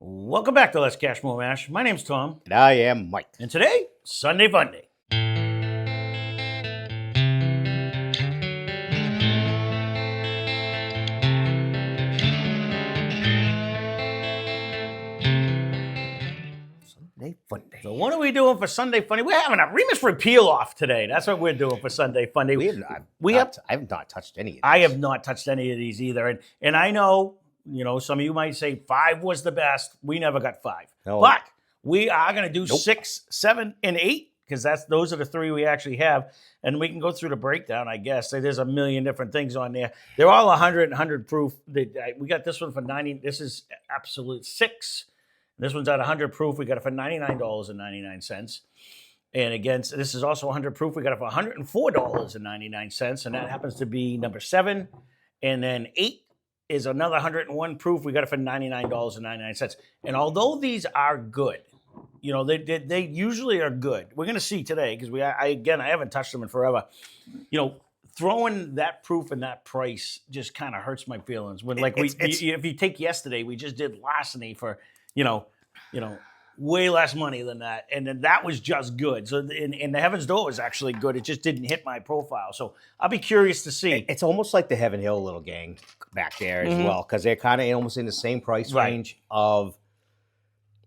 Welcome back to Lesscashmoremash. My name's Tom, And I am Mike. and today, Sunday Funday. Sunday Funday. So what are we doing for Sunday Funday? We're having a Remus Repeal off today. That's what we're doing for Sunday Funday. I have not touched any of these. I have not touched any of these either, and I know, some of you might say 5 was the best. We never got 5, No. but we are going to do Nope. 6, 7, and 8 because those are the 3 we actually have, and we can go through the breakdown. I guess there's a million different things on there. They're all 100 proof. We got this one for 90. This is absolute 6. This one's at 100 proof. We got it for $99.99. And again, this is also 100 proof. We got it for $104.99, and that happens to be number 7. And then 8 is another 101 proof. We got it for $99.99. And although these are good, they usually are good. We're going to see today because I haven't touched them in forever. Throwing that proof and that price just kind of hurts my feelings. When if you take yesterday, we just did larceny for way less money than that, and then that was just good. So in the Heaven's Door was actually good. It just didn't hit my profile. So I'll be curious to see. It's almost like the Heaven Hill little gang back there as well, because they're kind of almost in the same price range of.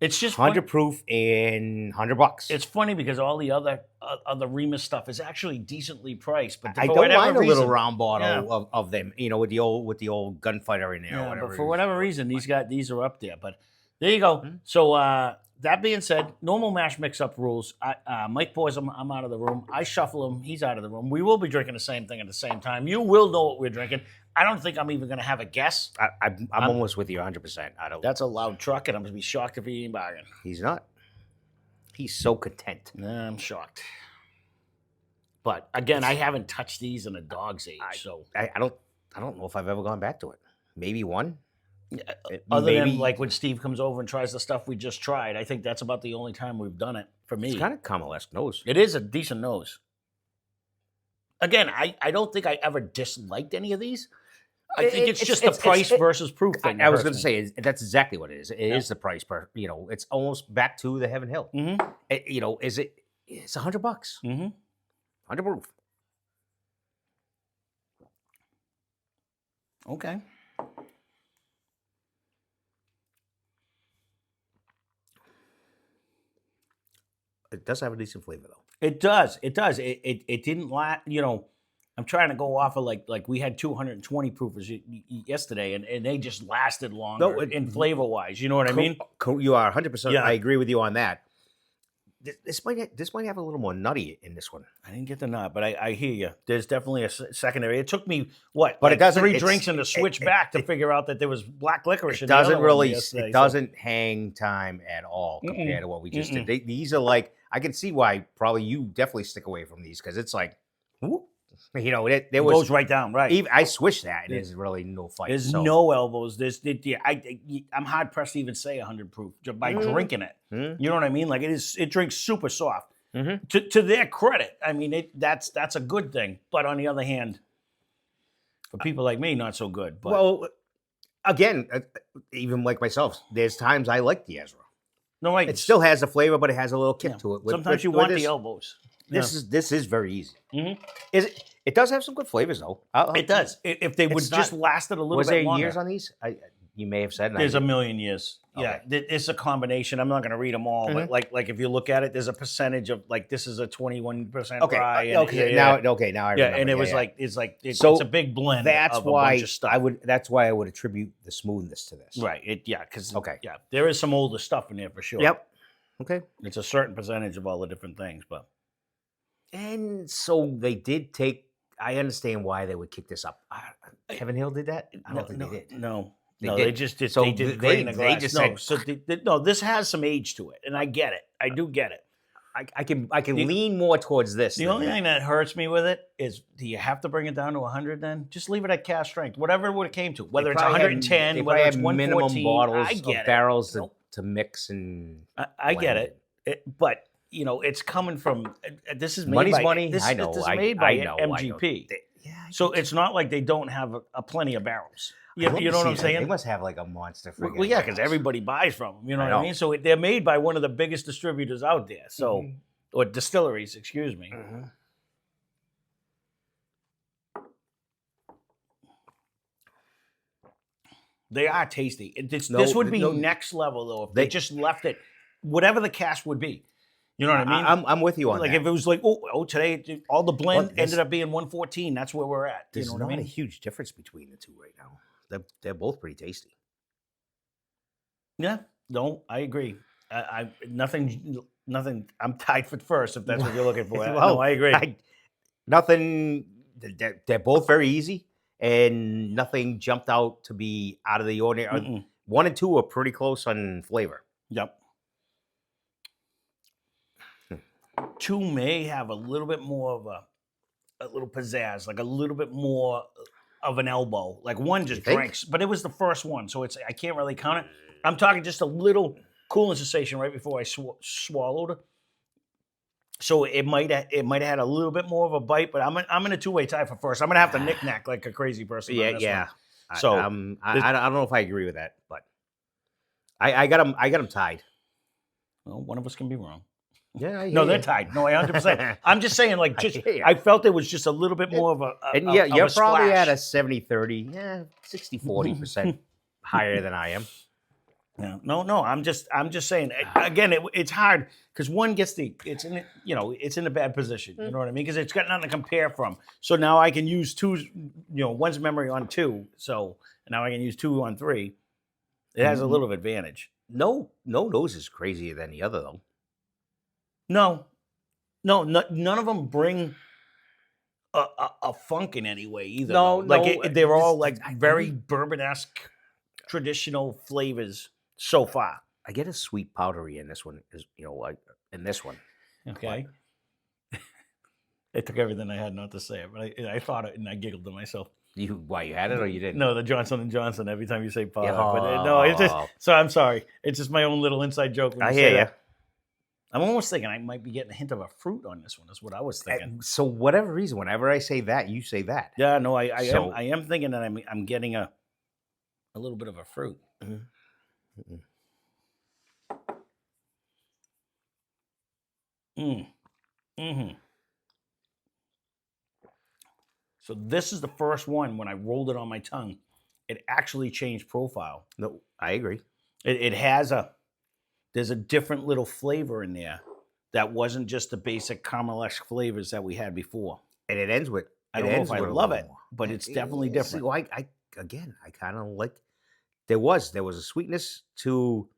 It's just 100 proof and $100. It's funny because all the other Remus stuff is actually decently priced, but I don't mind a little round bottle of them, with the old gunfighter in there. Yeah, or whatever but for whatever reason, these are up there. But there you go. Mm-hmm. So that being said, normal mash mix-up rules. Mike pours them. I'm out of the room. I shuffle him. He's out of the room. We will be drinking the same thing at the same time. You will know what we're drinking. I don't think I'm even going to have a guess. I'm almost with you 100%. That's a loud truck, and I'm going to be shocked if he ain't bargain. He's not. He's so content. I'm shocked. But again, I haven't touched these in a dog's age. So I don't know if I've ever gone back to it. Maybe one. Other than like when Steve comes over and tries the stuff we just tried, I think that's about the only time we've done it for me. It's kind of Carmelesque nose. It is a decent nose. Again, I don't think I ever disliked any of these. I think it's just the price versus proof thing. I was going to say that's exactly what it is. It is the price per. It's almost back to the Heaven Hill. Mm-hmm. It's $100. Mm-hmm. 100 proof. Okay. It does have a decent flavor, though. It does. It didn't last. I'm trying to go off of like we had 220 proofers yesterday, and they just lasted longer in flavor wise. You know what I mean? You are 100%. Yeah. I agree with you on that. This might have a little more nutty in this one. I didn't get the nut, but I hear you. There's definitely a secondary. It took me it doesn't 3 drinks and to switch back to figure out that there was black licorice. It doesn't hang time at all compared to what we just did. These are like, I can see why probably you definitely stick away from these because it's like, whoop. It goes right down, right? Even, I swish that, and there's really no fight. There's no elbows. I'm hard pressed to even say 100 proof just by drinking it. You know what I mean? Like it drinks super soft. To their credit, I mean that's a good thing. But on the other hand, for people like me, not so good. But, well, again, even like myself, there's times I like the Ezra. No, it still has a flavor, but it has a little kick to it. Sometimes you want the elbows. This is very easy. It does have some good flavors though. It does. If they would just lasted a little bit longer. Was there years on these? You may have said. There's a million years. Okay. Yeah, it's a combination. I'm not going to read them all, but like if you look at it, there's a percentage of like this is a 21% rye. Now I remember. Yeah, and it was it's a big blend. That's of why a bunch of stuff. That's why I would attribute the smoothness to this. Right. Because there is some older stuff in there for sure. Yep. Okay. It's a certain percentage of all the different things, but. And so they did take. I understand why they would kick this up. Heaven Hill did that? I don't think they did. No, they just did. So they did great in the glass. This has some age to it, and I get it. I do get it. I can lean more towards this. The only thing that hurts me with it is, do you have to bring it down to 100 then? Just leave it at cast strength, whatever it would have came to. Whether it's 110, whether it's 114. Minimum bottles of barrels to mix and. I get it, but. It's coming from. This is made money's by, money. This, I know. This is made by MGP. Yeah. So it's not like they don't have a plenty of barrels. You know what I'm saying? They must have like a monster. Well, yeah, because everybody buys from them. You know I what I know. mean? So they're made by one of the biggest distributors out there. So, or distilleries, excuse me. They are tasty. This would be next level though if they just left it, whatever the cash would be. You know what I mean? I'm with you on like that. If it was like, today all the blend ended up being 114. That's where we're at. There's you know what I mean? a huge difference between the two right now. They're both pretty tasty. Yeah. No, I agree. Nothing. I'm tied for first if that's what you're looking for. Well, no, I agree. Nothing. They're both very easy, and nothing jumped out to be out of the ordinary. 1 and 2 are pretty close on flavor. Yep. 2 may have a little bit more of a little pizzazz, like a little bit more of an elbow. Like 1 just drinks, but it was the first one, so I can't really count it. I'm talking just a little cooling sensation right before I swallowed it. So it might have had a little bit more of a bite, but I'm in a 2-way tie for first. I'm gonna have to knick-knack like a crazy person. Yeah. One. So I don't know if I agree with that, but I got them tied. Well, one of us can be wrong. Yeah, no, they're tied. No, 100%. I'm just saying, like, I felt it was just a little bit more of a. And yeah, you're probably at a 70-30, 60-40% higher than I am. Yeah, no. I'm just saying. Again, it's hard because one gets it's in a bad position. You know what I mean? Because it's got nothing to compare from. So now I can use 2's, one's memory on 2. So now I can use 2 on 3. It has a little advantage. No nose is crazier than the other though. No, none of them bring a funk in any way either. No, they're all like very bourbon-esque, traditional flavors so far. I get a sweet powdery in this one, like in this one. Okay. It took everything I had not to say it, but I thought it and I giggled to myself. You had it or you didn't? No, the Johnson & Johnson. Every time you say powder, but it's just. So I'm sorry. It's just my own little inside joke. I hear you. I'm almost thinking I might be getting a hint of a fruit on this one. That's what I was thinking. So whatever reason, whenever I say that, you say that. Yeah, no, I am thinking that I'm getting a little bit of a fruit. So this is the first one when I rolled it on my tongue. It actually changed profile. No, I agree. It has there's a different little flavor in there that wasn't just the basic caramel-esque flavors that we had before. And it ends with. I don't know if I love it, but it's definitely different. See, I kind of like. There was a sweetness to.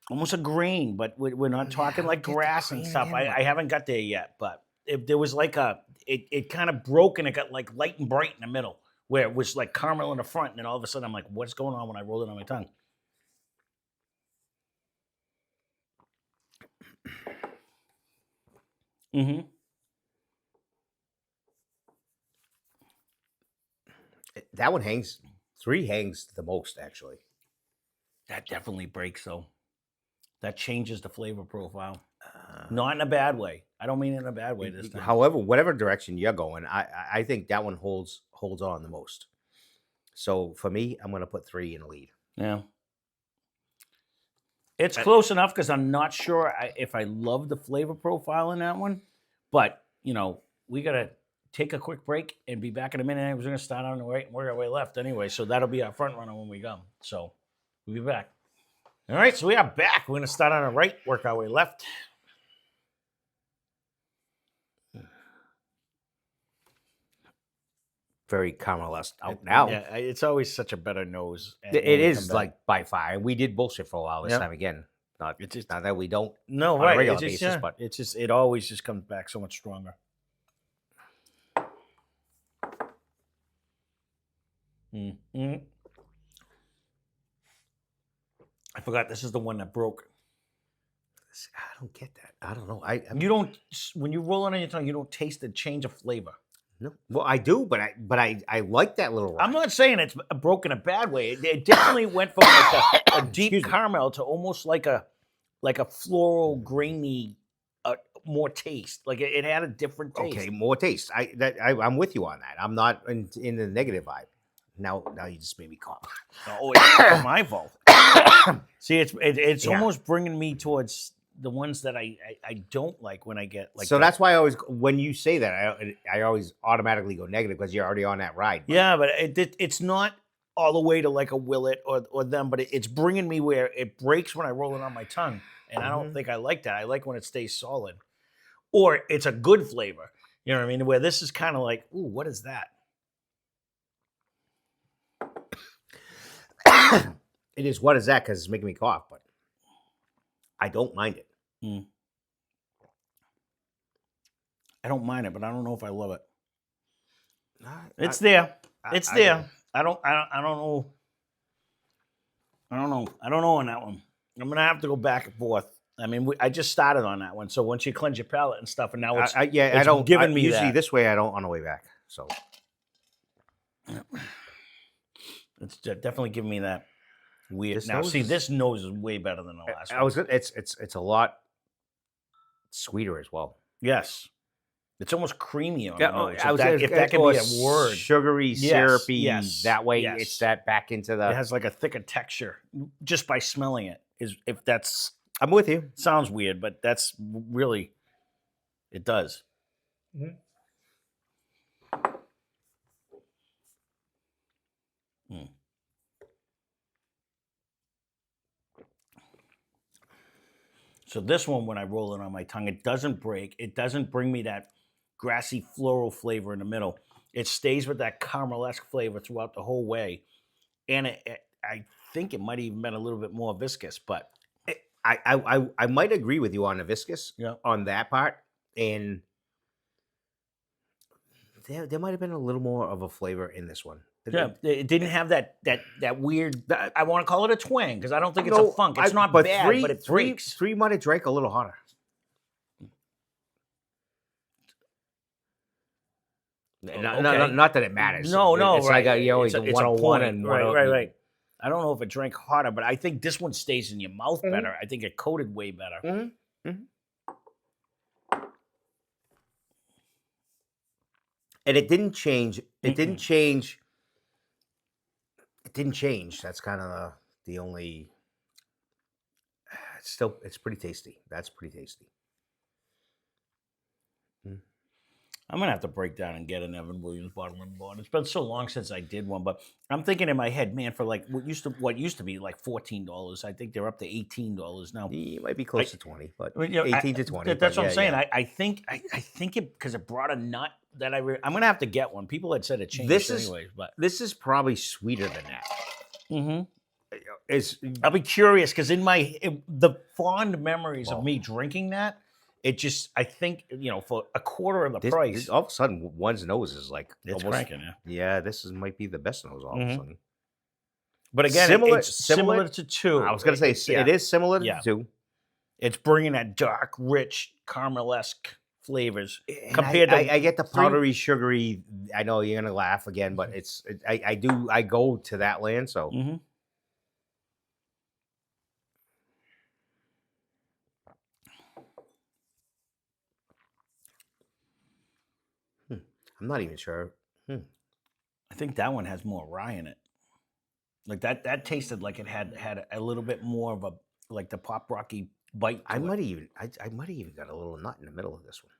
Almost a grain, but we're not talking like grass and stuff. I haven't got there yet, but there was like it kind of broke and it got like light and bright in the middle, where it was like caramel in the front, and then all of a sudden I'm like, what's going on when I roll it on my tongue? That one hangs. 3 hangs the most, actually. That definitely breaks, though. That changes the flavor profile. Not in a bad way. I don't mean it in a bad way this time. However, whatever direction you're going, I think that one holds on the most. So for me, I'm going to put 3 in the lead. Yeah. It's close enough because I'm not sure if I love the flavor profile in that one. But, we got to take a quick break and be back in a minute. I was going to start on the right and work our way left anyway. So that'll be our front runner when we go. So we'll be back. All right, so we are back. We're going to start on the right, work our way left. Very caramelized out now. Yeah, it's always such a better nose. It is like by far. We did bullshit for a while this time again. Not that we don't. No, on right. a regular basis, but it always just comes back so much stronger. I forgot this is the one that broke. I don't get that. I don't know. You don't, when you roll it on your tongue, you don't taste the change of flavor. No, well, I do, but I like that little. I'm not saying it's broken a bad way. It definitely went from like a deep caramel to almost like a floral, grainy, more taste. Like it had a different taste. Okay, more taste. I'm with you on that. I'm not in the negative vibe. Now you just made me cough. Oh, it's my fault. See, it's Yeah. almost bringing me towards the ones that I don't like when I get like. So that's why I always, when you say that, I always automatically go negative because you're already on that ride. Yeah, but it's not all the way to like a Willet or them, but it's bringing me where it breaks when I roll it on my tongue, and I don't think I like that. I like when it stays solid, or it's a good flavor. You know what I mean? Where this is kind of like, ooh, what is that? It is, what is that? Because it's making me cough, but I don't mind it. I don't mind it, but I don't know if I love it. It's I there. It's there. do. I don't know. I don't know on that one. I'm gonna have to go back and forth. I mean, I just started on that one. So once you cleanse your palate and stuff, and now it's I it's don't giving me usually that. this way. I don't on the way back. So It's definitely giving me that weird. This Now, nose see, is- this nose is way better than the last one. it's a lot sweeter as well. Yes, it's almost creamy on Yeah, the nose. if that can or be a word, sugary, Yes, syrupy. yes, That way, yes. it's that back into the. it has like a thicker texture just by smelling it. If that's I'm with you. sounds weird, but that's really it does. So this one, when I roll it on my tongue, it doesn't break. It doesn't bring me that grassy floral flavor in the middle. It stays with that caramel-esque flavor throughout the whole way. And I think it might even been a little bit more viscous, but I might agree with you on the viscous yeah. on that part, and there might have been a little more of a flavor in this one. Yeah, it didn't have that weird. I want to call it a twang because I don't think it's a funk. It's not bad, but it breaks. Three might have drank a little hotter. Not that it matters. No, it's right. like you always it's 101 point. and right. I don't know if it drank hotter, but I think this one stays in your mouth better. I think it coated way better. And it didn't change. It didn't change. It didn't change. That's kind of the only. It's pretty tasty. That's pretty tasty. I'm gonna have to break down and get an Evan Williams bottle and bond. It's been so long since I did one, but I'm thinking in my head, man, for like what used to be like $14, I think they're up to $18 now. You might be close to 20, but I mean, you know, 18 to 20. That's what I'm saying. Yeah. I think it because it brought a nut that I'm gonna have to get one. People had said it changed anyways, but this is probably sweeter than that. I'll be curious because the fond memories of me drinking that. It just, I think, for a quarter of the price. All of a sudden, one's nose is like it's almost cranking, yeah. Yeah, this might be the best nose all of a sudden. But again, it's similar to two. I was going to say, it is similar to two. It's bringing that dark, rich, caramel-esque flavors And compared to. I get the powdery, sugary. I know you're going to laugh again, but I go to that land, so. I'm not even sure. I think that one has more rye in it. Like that tasted like it had a little bit more of like the pop rocky bite. I might have even got a little nut in the middle of this one.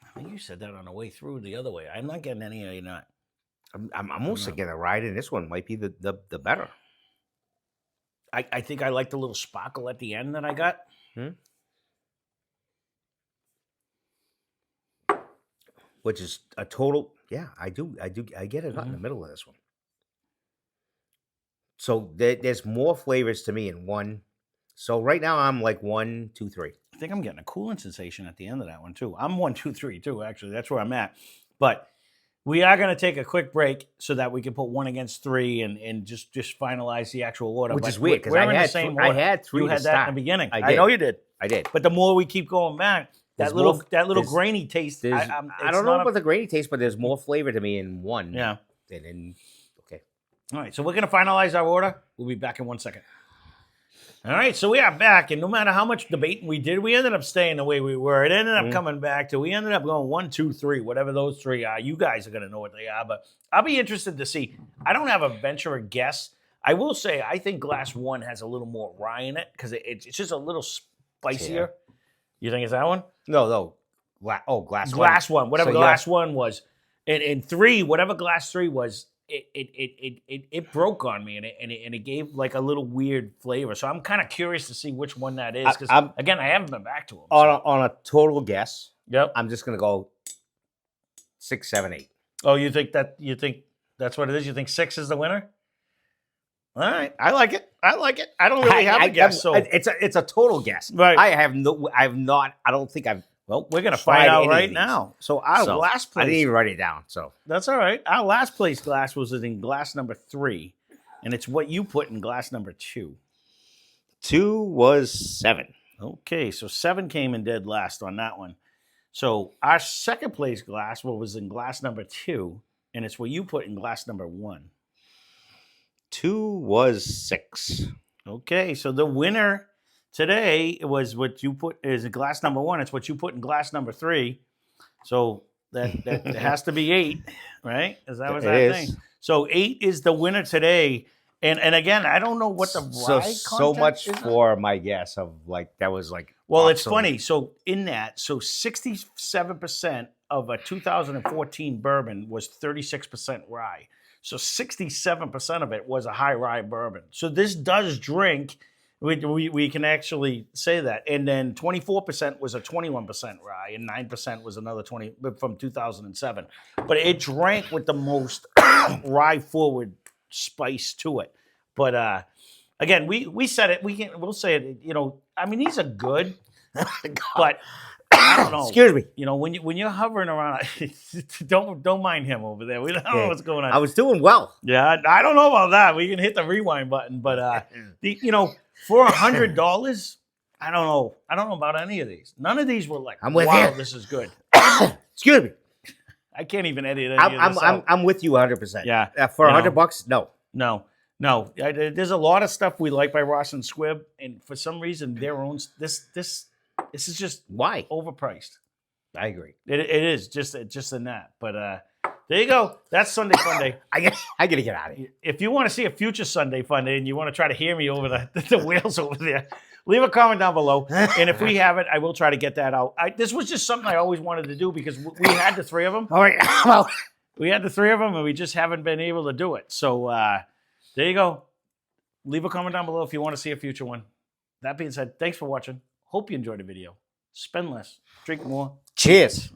I think you said that on the way through the other way. I'm not getting any of your nut. I'm almost getting a ride in this one. Might be the better. I think I like the little sparkle at the end that I got. Which is a total, yeah, I get a nut in the middle of this one. So there's more flavors to me in one. So right now I'm like 1, 2, 3. I think I'm getting a cooling sensation at the end of that one too. I'm 1, 2, 3 too, actually. That's where I'm at. But we are going to take a quick break so that we can put 1 against 3 and just finalize the actual order. Which is weird because I had 3 You had that in the beginning. I know you did. I did. But the more we keep going back, that little grainy taste. I don't know about the grainy taste, but there's more flavor to me in one. Yeah. Okay. All right. So we're going to finalize our order. We'll be back in 1 second. All right, so we are back, and no matter how much debating we did, we ended up staying the way we were. It ended up coming back to, we ended up going 1, 2, 3, whatever those three are. You guys are going to know what they are, but I'll be interested to see. I don't have a venture or guess. I will say I think Glass 1 has a little more rye in it because it's just a little spicier. Yeah. You think it's that one? No. Glass 1. Glass 1, whatever Glass 1 was. And 3, whatever Glass 3 was, it broke on me and it gave like a little weird flavor. So I'm kind of curious to see which one that is because again I haven't been back to them. On a total guess, yep. I'm just gonna go 6, 7, 8. Oh, you think that's what it is? You think 6 is the winner? All right, I like it. I don't really have a guess. So it's a total guess. Right. I don't think I've. Well, we're gonna find out right now. So our last place. I didn't even write it down. So that's all right. Our last place glass was in glass number 3, and it's what you put in glass number 2. 2 was 7. Okay, so 7 came in dead last on that one. So our second place glass was in glass number 2, and it's what you put in glass number 1. 2 was 6. Okay, so the winner today was what you put is glass number 1. It's what you put in glass number 3. So that has to be 8, right? Is that what that thing? So 8 is the winner today. And again, I don't know what the rye so much is for my guess of like that was like. Well, it's funny. So in that, 67% of a 2014 bourbon was 36% rye. So 67% of it was a high rye bourbon. So this does drink. We can actually say that. And then 24% was a 21% rye, and 9% was another 20 from 2007. But it drank with the most rye forward spice to it. But again, we said it. We'll say it. You know, I mean, these are good, but I don't know. Excuse me. You know, when you're hovering around, don't mind him over there. We don't know what's going on. I was doing well. Yeah, I don't know about that. We can hit the rewind button, but for $100, I don't know. I don't know about any of these. None of these were like, wow, this is good. Excuse me. I can't even edit any of this out. I'm with you 100%. Yeah. For $100, no. No. There's a lot of stuff we like by Ross and Squibb, and for some reason, their own this is just why overpriced. I agree. It is just in that. But there you go. That's Sunday Funday. I gotta get out of here. If you want to see a future Sunday Funday and you want to try to hear me over the wheels over there, leave a comment down below. And if we have it, I will try to get that out. This was just something I always wanted to do because we had the 3 of them. All right. Well, we had the 3 of them, and we just haven't been able to do it. So there you go. Leave a comment down below if you want to see a future one. That being said, thanks for watching. Hope you enjoyed the video. Spend less, drink more. Cheers.